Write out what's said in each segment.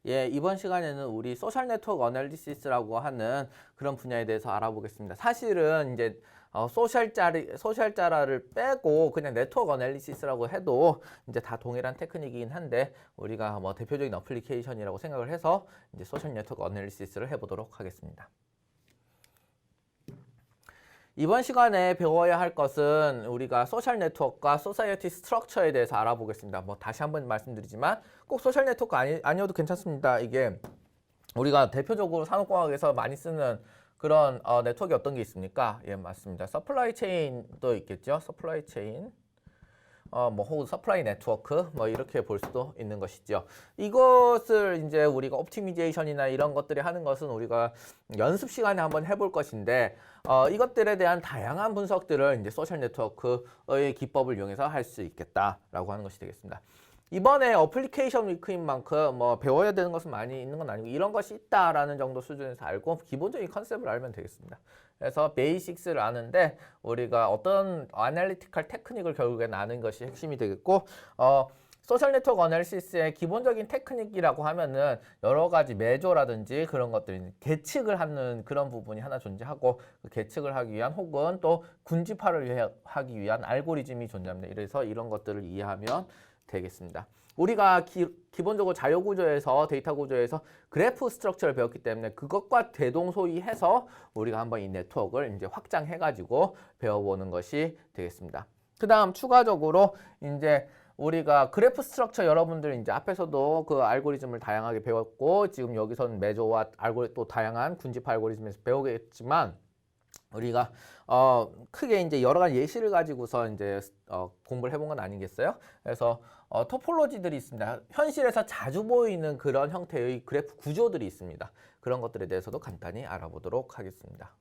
예, 이번 시간에는 우리 소셜 네트워크 어널리시스라고 하는 그런 분야에 대해서 알아보겠습니다. 사실은 이제 소셜자라를 빼고 그냥 네트워크 어널리시스라고 해도 이제 다 동일한 테크닉이긴 한데 우리가 뭐 대표적인 어플리케이션이라고 생각을 해서 이제 소셜 네트워크 어널리시스를 해보도록 하겠습니다. 이번 시간에 배워야 할 것은 우리가 소셜 네트워크와 소사이어티 스트럭처에 대해서 알아보겠습니다. 뭐 다시 한번 말씀드리지만 꼭 소셜 네트워크 아니어도 괜찮습니다. 이게 우리가 대표적으로 산업공학에서 많이 쓰는 그런 네트워크가 어떤 게 있습니까? 예, 맞습니다. 서플라이 체인도 있겠죠. 서플라이 체인. 뭐 혹은 서플라이 네트워크 뭐 이렇게 볼 수도 있는 것이죠. 이것을 이제 우리가 옵티미제이션이나 이런 것들이 하는 것은 우리가 연습 시간에 한번 해볼 것인데 이것들에 대한 다양한 분석들을 이제 소셜 네트워크의 기법을 이용해서 할 수 있겠다라고 하는 것이 되겠습니다. 이번에 어플리케이션 위크인 만큼 뭐 배워야 되는 것은 많이 있는 건 아니고 이런 것이 있다라는 정도 수준에서 알고 기본적인 컨셉을 알면 되겠습니다. 그래서 베이식스를 아는데 우리가 어떤 애널리티컬 테크닉을 결국엔 아는 것이 핵심이 되겠고 소셜 네트워크 어널리시스의 기본적인 테크닉이라고 하면은 여러 가지 메저라든지 그런 것들이 계측을 하는 그런 부분이 하나 존재하고 그 계측을 하기 위한 혹은 또 군집화를 하기 위한 알고리즘이 존재합니다. 그래서 이런 것들을 이해하면 되겠습니다. 우리가 기본적으로 자료 구조에서 데이터 구조에서 그래프 스트럭처를 배웠기 때문에 그것과 대동소이해서 우리가 한번 이 네트워크를 이제 확장해 가지고 배워보는 것이 되겠습니다. 그다음 추가적으로 이제 우리가 그래프 스트럭처 여러분들 이제 앞에서도 그 알고리즘을 다양하게 배웠고 지금 여기서는 메조와 또 다양한 군집화 알고리즘에서 배우겠지만 우리가 크게 이제 여러 가지 예시를 가지고서 이제 공부를 해본 건 아니겠어요? 그래서 토폴로지들이 있습니다. 현실에서 자주 보이는 그런 형태의 그래프 구조들이 있습니다. 그런 것들에 대해서도 간단히 알아보도록 하겠습니다.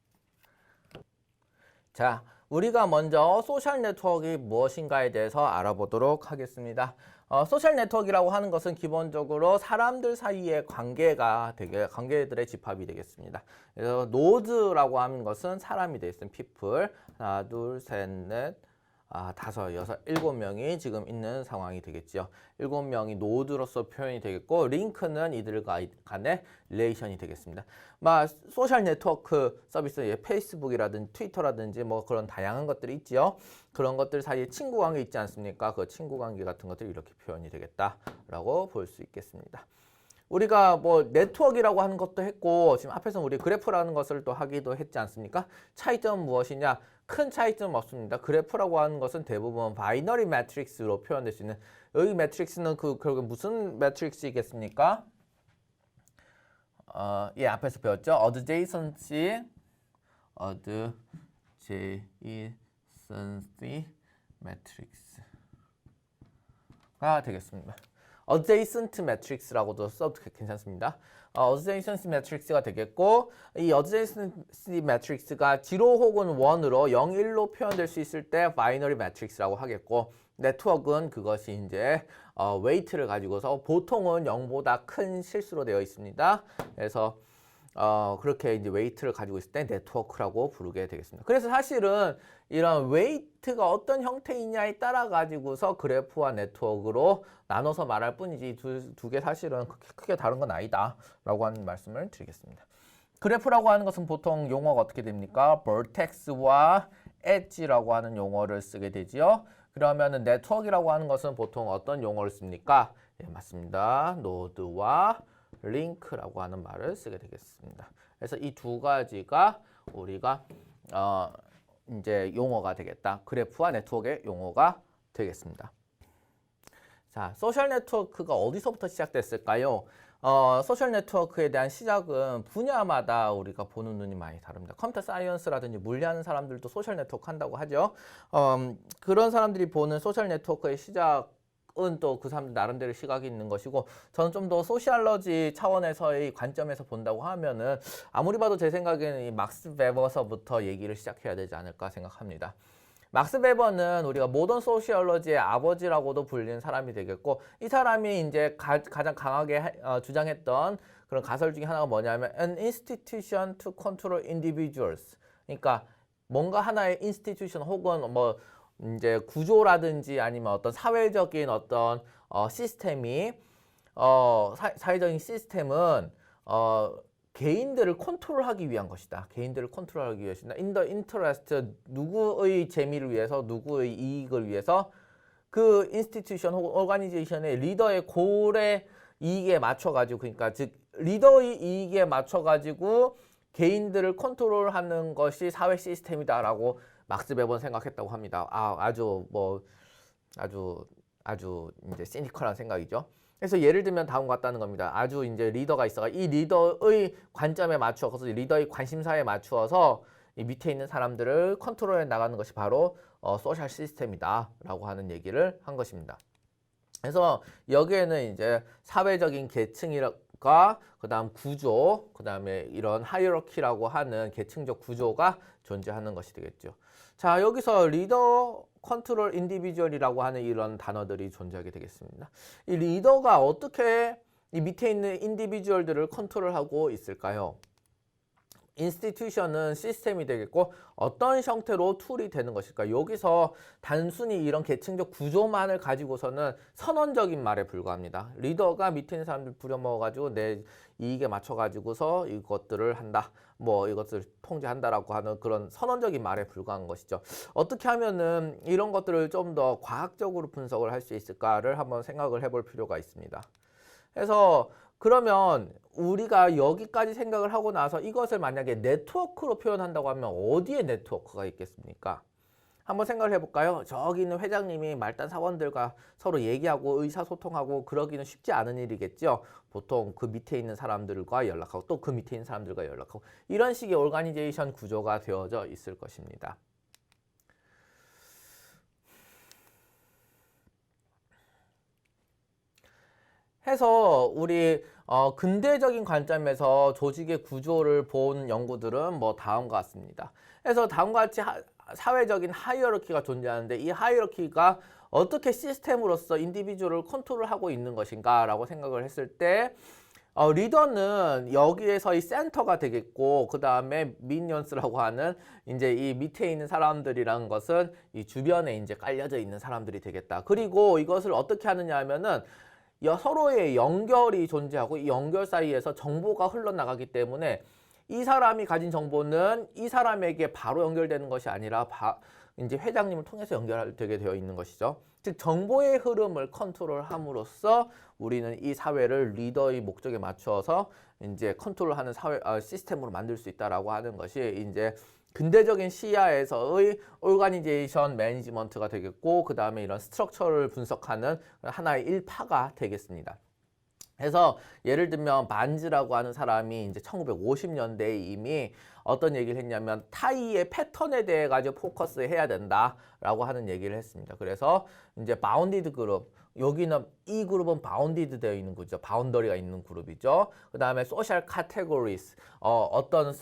자, 우리가 먼저 소셜 네트워크가 무엇인가에 대해서 알아보도록 하겠습니다. 소셜 네트워크라고 하는 것은 기본적으로 사람들 사이의 관계들의 집합이 되겠습니다. 그래서 노드라고 하는 것은 사람이 되겠습니다. people. 하나, 둘, 셋, 넷, 다섯, 여섯, 일곱 명이 지금 있는 상황이 되겠죠. 일곱 명이 노드로서 표현이 되겠고 링크는 이들 간의 릴레이션이 되겠습니다. 소셜 네트워크 서비스, 페이스북이라든지 트위터라든지 뭐 그런 다양한 것들이 있죠. 그런 것들 사이에 친구 관계 있지 않습니까? 그 친구 관계 같은 것들이 이렇게 표현이 되겠다라고 볼 수 있겠습니다. 우리가 뭐 네트워크라고 하는 것도 했고 지금 앞에서 우리 그래프라는 것을 또 하기도 했지 않습니까? 차이점은 무엇이냐? 큰 차이점은 없습니다. 그래프라고 하는 것은 대부분 바이너리 매트릭스로 표현될 수 있는 여기 매트릭스는 결국 무슨 매트릭스이겠습니까? 예, 앞에서 배웠죠? adjacency 매트릭스가 되겠습니다. adjacent matrix라고도 써도 괜찮습니다. adjacent matrix가 되겠고 이 adjacent matrix가 0 혹은 1으로 0, 1로 표현될 수 있을 때 binary matrix라고 하겠고 네트워크는 그것이 이제 weight를 가지고서 보통은 0보다 큰 실수로 되어 있습니다. 그래서 그렇게 이제 웨이트를 가지고 있을 때 네트워크라고 부르게 되겠습니다. 그래서 사실은 이런 웨이트가 어떤 형태이냐에 따라 가지고서 그래프와 네트워크로 나눠서 말할 뿐이지 두 개 사실은 크게 다른 건 아니다 라고 하는 말씀을 드리겠습니다. 그래프라고 하는 것은 보통 용어가 어떻게 됩니까? vertex와 edge라고 하는 용어를 쓰게 되지요. 그러면은 네트워크라고 하는 것은 보통 어떤 용어를 씁니까? 예, 맞습니다. 노드와 링크라고 하는 말을 쓰게 되겠습니다. 그래서 이 두 가지가 우리가 이제 용어가 되겠다. 그래프와 네트워크의 용어가 되겠습니다. 자, 소셜 네트워크가 어디서부터 시작됐을까요? 소셜 네트워크에 대한 시작은 분야마다 우리가 보는 눈이 많이 다릅니다. 컴퓨터 사이언스라든지 물리하는 사람들도 소셜 네트워크 한다고 하죠. 그런 사람들이 보는 소셜 네트워크의 시작 은 또 그 사람들 나름대로 시각이 있는 것이고 저는 좀 더 소시알러지 차원에서의 관점에서 본다고 하면은 아무리 봐도 제 생각에는 이 막스 베버서부터 얘기를 시작해야 되지 않을까 생각합니다. 막스 베버는 우리가 모던 소시올러지의 아버지라고도 불리는 사람이 되겠고 이 사람이 이제 가장 강하게 주장했던 그런 가설 중에 하나가 뭐냐면 an institution to control individuals. 그러니까 뭔가 하나의 institution 혹은 뭐 이제 구조라든지 아니면 어떤 사회적인 어떤 시스템이 사회적인 시스템은 개인들을 컨트롤하기 위한 것이다. 개인들을 컨트롤하기 위해서다. In the interest, 누구의 재미를 위해서, 누구의 이익을 위해서 그 인스티튜션 혹은 오가니제이션의 리더의 골의 이익에 맞춰가지고, 그러니까 즉 리더의 이익에 맞춰가지고 개인들을 컨트롤하는 것이 사회 시스템이다라고 막스 베버는 생각했다고 합니다. 아주 이제 시니컬한 생각이죠. 그래서 예를 들면 다음과 같다는 겁니다. 아주 이제 리더가 있어가 이 리더의 관점에 맞추어서 리더의 관심사에 맞추어서 이 밑에 있는 사람들을 컨트롤해 나가는 것이 바로 소셜 시스템이다라고 하는 얘기를 한 것입니다. 그래서 여기에는 이제 사회적인 계층과 그다음 구조, 그다음에 이런 하이어러키라고 하는 계층적 구조가 존재하는 것이 되겠죠. 자, 여기서 리더, 컨트롤, 인디비주얼이라고 하는 이런 단어들이 존재하게 되겠습니다. 이 리더가 어떻게 이 밑에 있는 인디비주얼들을 컨트롤하고 있을까요? 인스티튜션은 시스템이 되겠고 어떤 형태로 툴이 되는 것일까? 여기서 단순히 이런 계층적 구조만을 가지고서는 선언적인 말에 불과합니다. 리더가 밑에 있는 사람들 부려먹어가지고 내 이익에 맞춰가지고서 이것들을 한다. 뭐 이것을 통제한다라고 하는 그런 선언적인 말에 불과한 것이죠. 어떻게 하면은 이런 것들을 좀 더 과학적으로 분석을 할 수 있을까를 한번 생각을 해볼 필요가 있습니다. 그래서 그러면 우리가 여기까지 생각을 하고 나서 이것을 만약에 네트워크로 표현한다고 하면 어디에 네트워크가 있겠습니까? 한번 생각을 해볼까요? 저기 있는 회장님이 말단 사원들과 서로 얘기하고 의사소통하고 그러기는 쉽지 않은 일이겠죠. 보통 그 밑에 있는 사람들과 연락하고 또 그 밑에 있는 사람들과 연락하고 이런 식의 오르가니제이션 구조가 되어져 있을 것입니다. 해서 우리 근대적인 관점에서 조직의 구조를 본 연구들은 뭐 다음과 같습니다. 그래서 다음과 같이 사회적인 하이어러키가 존재하는데 이 하이어러키가 어떻게 시스템으로서 인디비주얼을 컨트롤하고 있는 것인가 라고 생각을 했을 때 리더는 여기에서의 센터가 되겠고 그 다음에 미니언스라고 하는 이제 이 밑에 있는 사람들이라는 것은 이 주변에 이제 깔려져 있는 사람들이 되겠다. 그리고 이것을 어떻게 하느냐 하면은 서로의 연결이 존재하고 이 연결 사이에서 정보가 흘러나가기 때문에 이 사람이 가진 정보는 이 사람에게 바로 연결되는 것이 아니라 이제 회장님을 통해서 연결되게 되어 있는 것이죠. 즉 정보의 흐름을 컨트롤함으로써 우리는 이 사회를 리더의 목적에 맞추어서 이제 컨트롤하는 사회 시스템으로 만들 수 있다라고 하는 것이 이제 근대적인 시야에서의 오르가니제이션 매니지먼트가 되겠고 그 다음에 이런 스트럭처를 분석하는 하나의 일파가 되겠습니다. 그래서 예를 들면 반즈라고 하는 사람이 이제 1950년대에 이미 어떤 얘기를 했냐면 타이의 패턴에 대해 가지고 포커스 해야 된다라고 하는 얘기를 했습니다. 그래서 이제 바운디드 그룹, 여기는 이 그룹은 바운디드 되어 있는 거죠. 바운더리가 있는 그룹이죠. 그 다음에 소셜 카테고리스, 어떤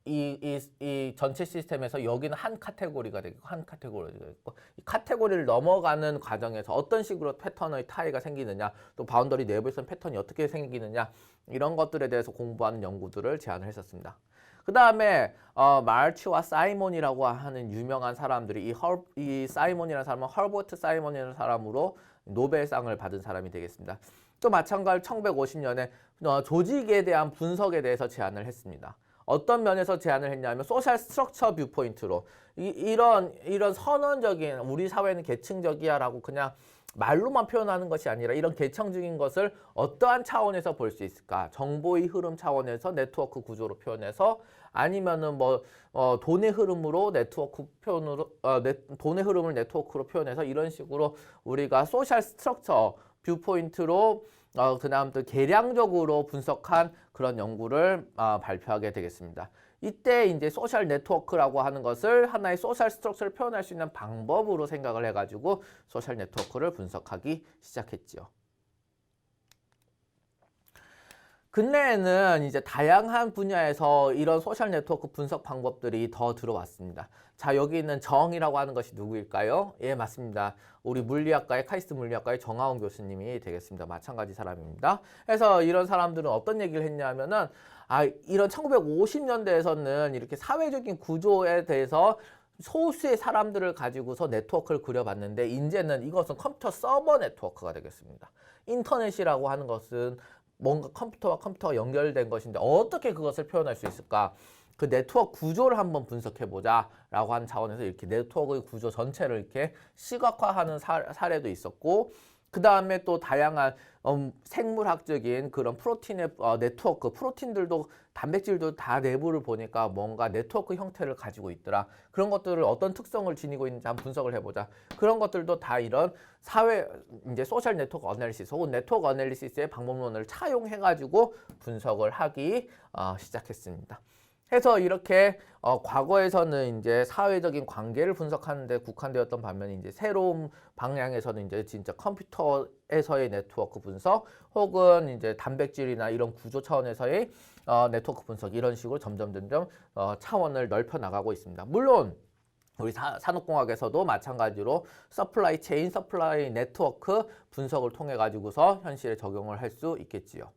이 전체 시스템에서 여기는 한 카테고리가 되고 한 카테고리가 있고 이 카테고리를 넘어가는 과정에서 어떤 식으로 패턴의 타이가 생기느냐 또 바운더리 내부에서는 패턴이 어떻게 생기느냐 이런 것들에 대해서 공부하는 연구들을 제안을 했었습니다. 그 다음에 마르치와 사이몬이라고 하는 유명한 사람들이 이 사이몬이라는 사람은 허버트 사이몬이라는 사람으로 노벨상을 받은 사람이 되겠습니다. 또 마찬가지로 1950년에 조직에 대한 분석에 대해서 제안을 했습니다. 어떤 면에서 제안을 했냐면 소셜 스트럭처 뷰포인트로 이런 선언적인 우리 사회는 계층적이야라고 그냥 말로만 표현하는 것이 아니라 이런 계층적인 것을 어떠한 차원에서 볼 수 있을까? 정보의 흐름 차원에서 네트워크 구조로 표현해서 아니면은 뭐 돈의 흐름으로 네트워크 표현으로 돈의 흐름을 네트워크로 표현해서 이런 식으로 우리가 소셜 스트럭처 뷰포인트로 그다음 또 계량적으로 분석한 그런 연구를 발표하게 되겠습니다. 이때 이제 소셜 네트워크라고 하는 것을 하나의 소셜 스트럭처를 표현할 수 있는 방법으로 생각을 해가지고 소셜 네트워크를 분석하기 시작했지요. 근래에는 이제 다양한 분야에서 이런 소셜 네트워크 분석 방법들이 더 들어왔습니다. 자, 여기 있는 정이라고 하는 것이 누구일까요? 예, 맞습니다. 우리 물리학과의 카이스트 물리학과의 정하원 교수님이 되겠습니다. 마찬가지 사람입니다. 그래서 이런 사람들은 어떤 얘기를 했냐면은 이런 1950년대에서는 이렇게 사회적인 구조에 대해서 소수의 사람들을 가지고서 네트워크를 그려봤는데 이제는 이것은 컴퓨터 서버 네트워크가 되겠습니다. 인터넷이라고 하는 것은 뭔가 컴퓨터와 컴퓨터가 연결된 것인데 어떻게 그것을 표현할 수 있을까? 그 네트워크 구조를 한번 분석해보자 라고 하는 차원에서 이렇게 네트워크의 구조 전체를 이렇게 시각화하는 사례도 있었고, 그 다음에 또 다양한 생물학적인 그런 프로틴의 네트워크, 프로틴들도 단백질도 다 내부를 보니까 뭔가 네트워크 형태를 가지고 있더라. 그런 것들을 어떤 특성을 지니고 있는지 한번 분석을 해보자. 그런 것들도 다 이런 사회, 이제 소셜 네트워크 어널리시스 혹은 네트워크 어널리시스의 방법론을 차용해가지고 분석을 하기 시작했습니다. 해서 이렇게 과거에서는 이제 사회적인 관계를 분석하는 데 국한되었던 반면에 이제 새로운 방향에서는 이제 진짜 컴퓨터에서의 네트워크 분석 혹은 이제 단백질이나 이런 구조 차원에서의 네트워크 분석 이런 식으로 점점 차원을 넓혀 나가고 있습니다. 물론 우리 산업공학에서도 마찬가지로 서플라이 체인, 서플라이 네트워크 분석을 통해 가지고서 현실에 적용을 할 수 있겠지요.